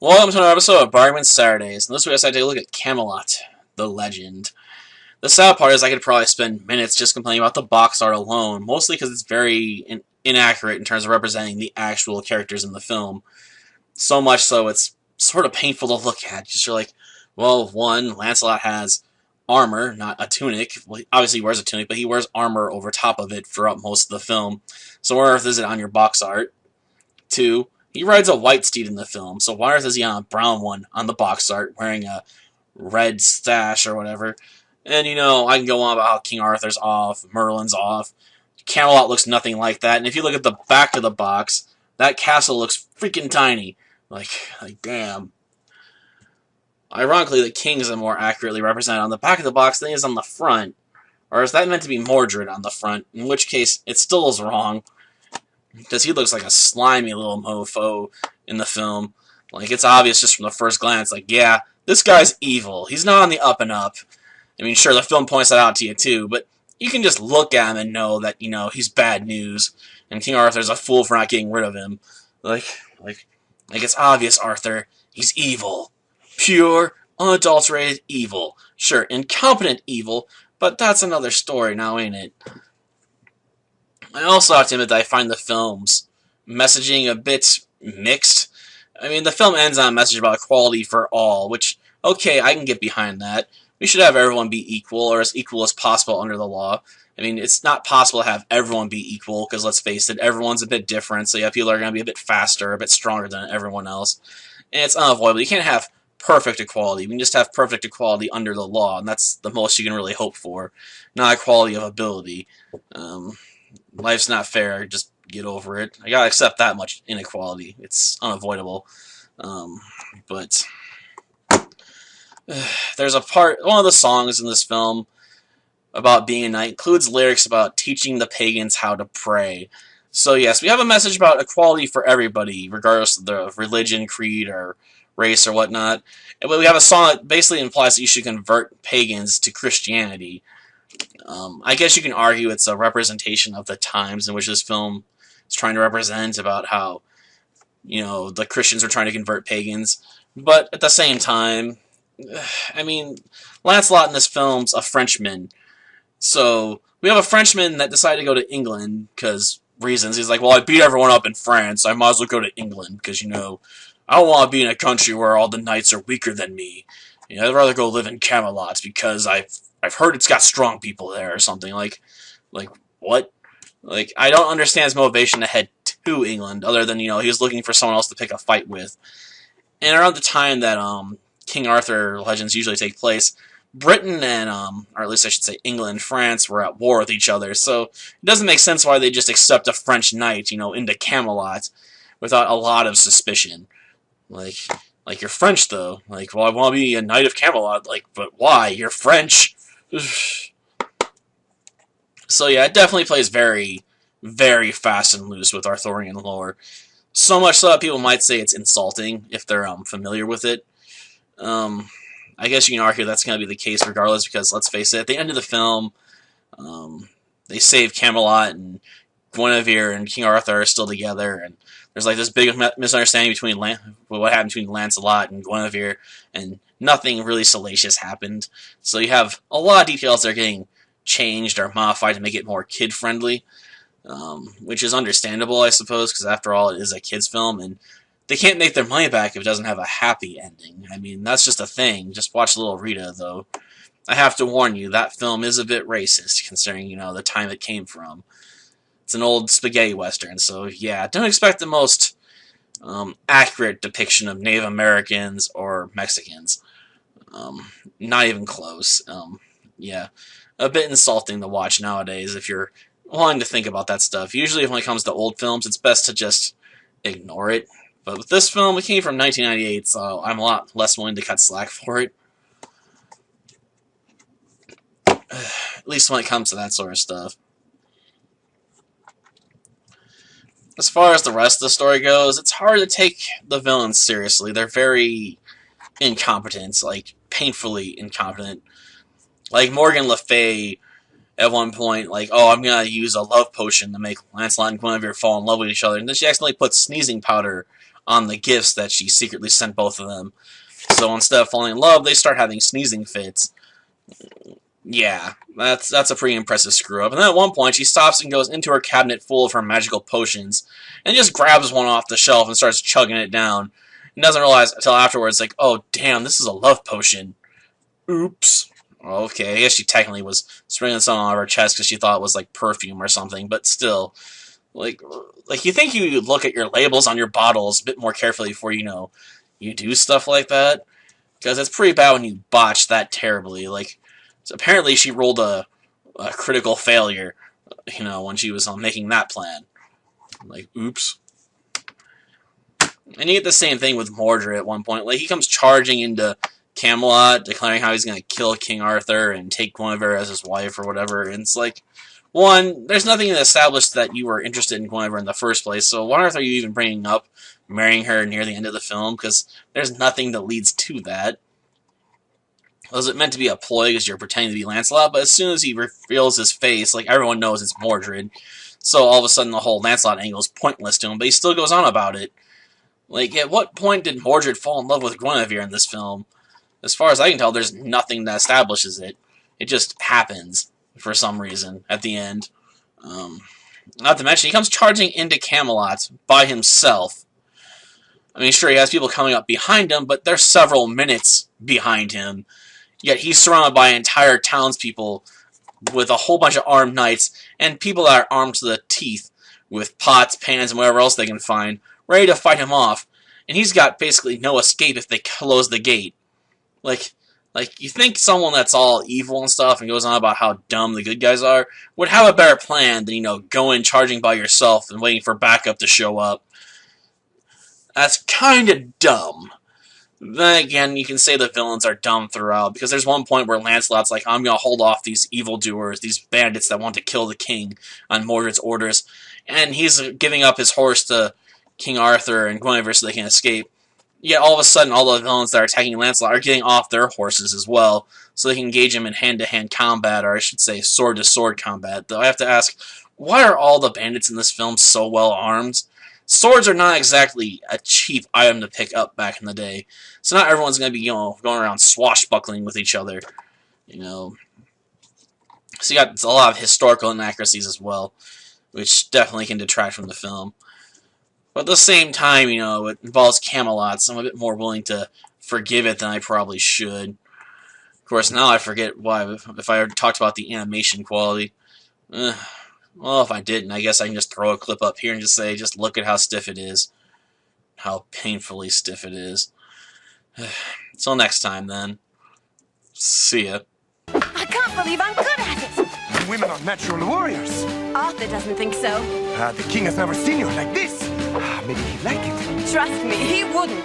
Welcome to another episode of Bargain Saturdays, and this week I decided to take a look at Camelot the Legend. The sad part is I could probably spend minutes just complaining about the box art alone, mostly because it's very inaccurate in terms of representing the actual characters in the film. So much so it's sort of painful to look at. Just you're like, well, one, Lancelot has armor, not a tunic. Well, obviously he wears a tunic, but he wears armor over top of it throughout most of the film. So where on earth is it on your box art? Two, he rides a white steed in the film, so why on earth is he on a brown one on the box art wearing a red stash or whatever? And I can go on about how King Arthur's off, Merlin's off. Camelot looks nothing like that, and if you look at the back of the box, that castle looks freaking tiny. Like damn. Ironically, the king is more accurately represented on the back of the box than he is on the front. Or is that meant to be Mordred on the front? In which case, it still is wrong. Because he looks like a slimy little mofo in the film. Like, it's obvious just from the first glance, like, yeah, this guy's evil. He's not on the up and up. I mean, sure, the film points that out to you, too, but you can just look at him and know that, he's bad news. And King Arthur's a fool for not getting rid of him. Like, it's obvious, Arthur. He's evil. Pure, unadulterated evil. Sure, incompetent evil, but that's another story now, ain't it? I also have to admit that I find the film's messaging a bit mixed. I mean, the film ends on a message about equality for all, which, okay, I can get behind that. We should have everyone be equal, or as equal as possible under the law. I mean, it's not possible to have everyone be equal, because let's face it, everyone's a bit different, so yeah, people are going to be a bit faster, a bit stronger than everyone else. And it's unavoidable. You can't have perfect equality. You can just have perfect equality under the law, and that's the most you can really hope for, not equality of ability. Life's not fair, just get over it. I gotta accept that much inequality. It's unavoidable. But there's one of the songs in this film about being a knight includes lyrics about teaching the pagans how to pray. So yes, we have a message about equality for everybody, regardless of the religion, creed, or race, or whatnot. But we have a song that basically implies that you should convert pagans to Christianity. I guess you can argue it's a representation of the times in which this film is trying to represent, about how, the Christians are trying to convert pagans. But at the same time, I mean, Lancelot in this film's a Frenchman. So we have a Frenchman that decided to go to England because reasons. He's like, well, I beat everyone up in France. I might as well go to England because, I don't want to be in a country where all the knights are weaker than me. I'd rather go live in Camelot because I've heard it's got strong people there or something. Like what? Like, I don't understand his motivation to head to England, other than, he was looking for someone else to pick a fight with. And around the time that King Arthur legends usually take place, Britain and, or at least I should say England and France were at war with each other, so it doesn't make sense why they just accept a French knight, into Camelot without a lot of suspicion. Like, you're French, though. Like, well, I want to be a knight of Camelot. Like, but why? You're French. So yeah, it definitely plays very, very fast and loose with Arthurian lore. So much so that people might say it's insulting if they're familiar with it. I guess you can argue that's going to be the case regardless, because let's face it, at the end of the film, they save Camelot, and Guinevere and King Arthur are still together, and there's like this big misunderstanding between what happened between Lancelot and Guinevere, and nothing really salacious happened. So you have a lot of details that are getting changed or modified to make it more kid-friendly, which is understandable, I suppose, because after all, it is a kids' film, and they can't make their money back if it doesn't have a happy ending. I mean, that's just a thing. Just watch Little Rita, though. I have to warn you, that film is a bit racist, considering, the time it came from. It's an old spaghetti western, so yeah, don't expect the most accurate depiction of Native Americans or Mexicans. Not even close. Yeah, a bit insulting to watch nowadays if you're wanting to think about that stuff. Usually when it comes to old films, it's best to just ignore it. But with this film, it came from 1998, so I'm a lot less willing to cut slack for it. At least when it comes to that sort of stuff. As far as the rest of the story goes, it's hard to take the villains seriously. They're very incompetent, like, painfully incompetent. Like, Morgan Le Fay, at one point, like, oh, I'm gonna use a love potion to make Lancelot and Guinevere fall in love with each other, and then she accidentally puts sneezing powder on the gifts that she secretly sent both of them. So instead of falling in love, they start having sneezing fits. Yeah, that's a pretty impressive screw up. And then at one point, she stops and goes into her cabinet full of her magical potions, and just grabs one off the shelf and starts chugging it down. And doesn't realize until afterwards, like, oh damn, this is a love potion. Oops. Okay, I guess she technically was spraying some on her chest because she thought it was like perfume or something, but still, like you think you look at your labels on your bottles a bit more carefully before you do stuff like that, because it's pretty bad when you botch that terribly. Like, so apparently she rolled a critical failure, when she was making that plan. Like, oops. And you get the same thing with Mordred at one point. Like, he comes charging into Camelot, declaring how he's going to kill King Arthur and take Guinevere as his wife or whatever. And it's like, one, there's nothing that established that you were interested in Guinevere in the first place, so why on earth are you even bringing up marrying her near the end of the film? Because there's nothing that leads to that. Was it meant to be a ploy because you're pretending to be Lancelot? But as soon as he reveals his face, like, everyone knows it's Mordred. So all of a sudden the whole Lancelot angle is pointless to him, but he still goes on about it. Like, at what point did Mordred fall in love with Guinevere in this film? As far as I can tell, there's nothing that establishes it. It just happens, for some reason, at the end. Not to mention, he comes charging into Camelot by himself. I mean, sure, he has people coming up behind him, but they're several minutes behind him. Yet he's surrounded by entire townspeople with a whole bunch of armed knights, and people that are armed to the teeth with pots, pans, and whatever else they can find, ready to fight him off. And he's got basically no escape if they close the gate. Like, you think someone that's all evil and stuff and goes on about how dumb the good guys are would have a better plan than, going charging by yourself and waiting for backup to show up. That's kind of dumb. Then again, you can say the villains are dumb throughout, because there's one point where Lancelot's like, I'm going to hold off these evildoers, these bandits that want to kill the king on Mordred's orders, and he's giving up his horse to King Arthur and Guinevere so they can escape. Yet all of a sudden, all the villains that are attacking Lancelot are getting off their horses as well, so they can engage him in hand-to-hand combat, or I should say sword-to-sword combat. Though I have to ask, why are all the bandits in this film so well armed? Swords are not exactly a cheap item to pick up back in the day, so not everyone's going to be, going around swashbuckling with each other, So you got a lot of historical inaccuracies as well, which definitely can detract from the film. But at the same time, it involves Camelot, so I'm a bit more willing to forgive it than I probably should. Of course, now I forget why, if I talked about the animation quality. Well, if I didn't, I guess I can just throw a clip up here and just say, just look at how stiff it is. How painfully stiff it is. Until next time, then. See ya. I can't believe I'm good at it! Women are natural warriors. Arthur doesn't think so. The king has never seen you like this. Maybe he'd like it. Trust me, he wouldn't.